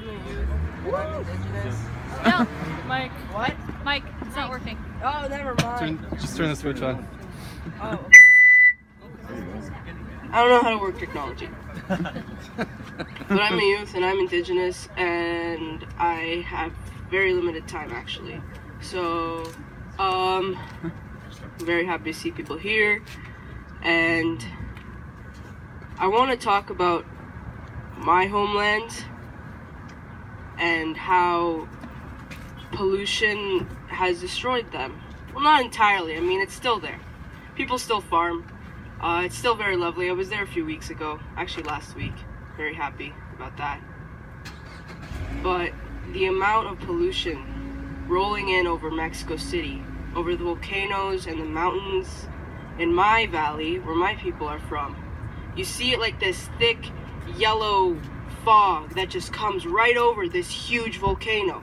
I'm a youth. I'm Indigenous. No, Mike. What? Mike, it's not working. Oh, never mind. Just turn the switch on. Oh, okay. I don't know how to work technology. But I'm a youth and I'm Indigenous and I have very limited time actually. So, I'm very happy to see people here and I want to talk about my homeland and how pollution has destroyed them. Well, not entirely. I mean, it's still there. People still farm. It's still very lovely. I was there a few weeks ago, actually last week. Very happy about that. But the amount of pollution rolling in over Mexico City, over the volcanoes and the mountains in my valley, where my people are from, you see it like this thick yellow fog that just comes right over this huge volcano.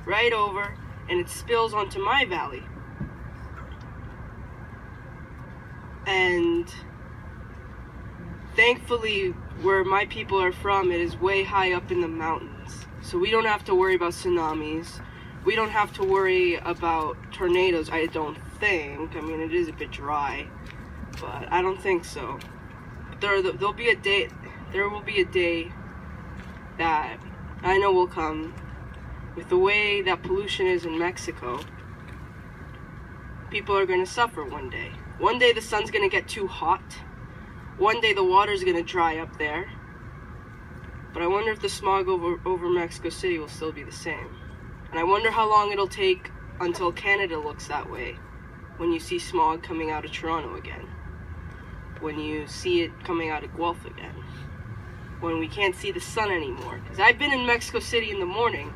Right over, and it spills onto my valley. And thankfully, where my people are from, it is way high up in the mountains. So we don't have to worry about tsunamis. We don't have to worry about tornadoes, I don't think. I mean, it is a bit dry, but I don't think so. There will be a day that I know will come. With the way that pollution is in Mexico, people are going to suffer one day. One day the sun's going to get too hot. One day the water's going to dry up there. But I wonder if the smog over Mexico City will still be the same. And I wonder how long it'll take until Canada looks that way. When you see smog coming out of Toronto again. When you see it coming out of Guelph again. When we can't see the sun anymore. Because I've been in Mexico City in the morning.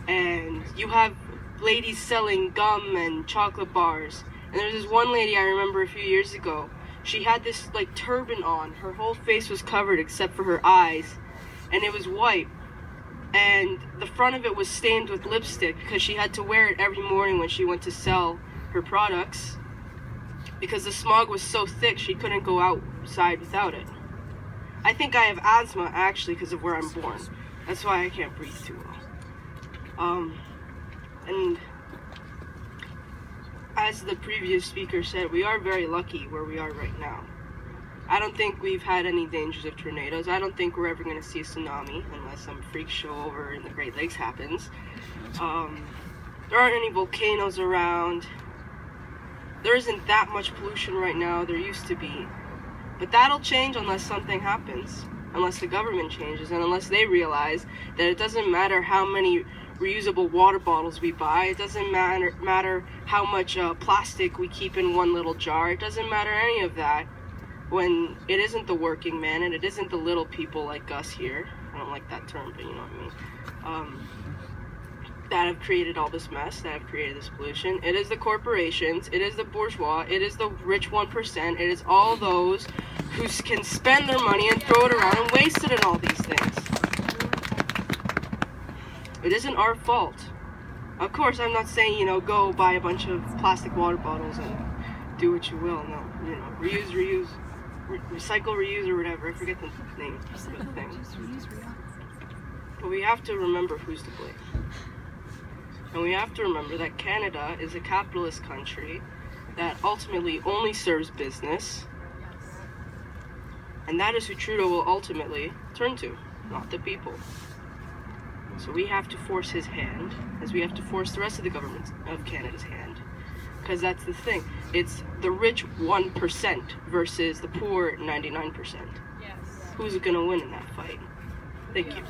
And you have ladies selling gum and chocolate bars. And there's this one lady I remember a few years ago. She had this like turban on. Her whole face was covered except for her eyes. And it was white. And the front of it was stained with lipstick because she had to wear it every morning when she went to sell her products. Because the smog was so thick she couldn't go outside without it. I think I have asthma actually because of where I'm born. That's why I can't breathe too well. And as the previous speaker said, we are very lucky where we are right now. I don't think we've had any dangers of tornadoes. I don't think we're ever going to see a tsunami unless some freak show over in the Great Lakes happens. There aren't any volcanoes around. There isn't that much pollution right now. There used to be. But that'll change unless something happens. Unless the government changes and unless they realize that it doesn't matter how many reusable water bottles we buy, it doesn't matter how much plastic we keep in one little jar, it doesn't matter any of that when it isn't the working man and it isn't the little people like us here, I don't like that term, but you know what I mean, that have created all this mess, that have created this pollution. It is the corporations, it is the bourgeois, it is the rich 1%, it is all those who can spend their money and throw it around and waste it in all these things. It isn't our fault. Of course, I'm not saying, go buy a bunch of plastic water bottles and do what you will. No, reuse, recycle, reuse, or whatever. I forget the name of the thing. But we have to remember who's to blame. And we have to remember that Canada is a capitalist country that ultimately only serves business. And that is who Trudeau will ultimately turn to, not the people. So we have to force his hand, as we have to force the rest of the government of Canada's hand. Because that's the thing. It's the rich 1% versus the poor 99%. Yes. Who's going to win in that fight? Thank you.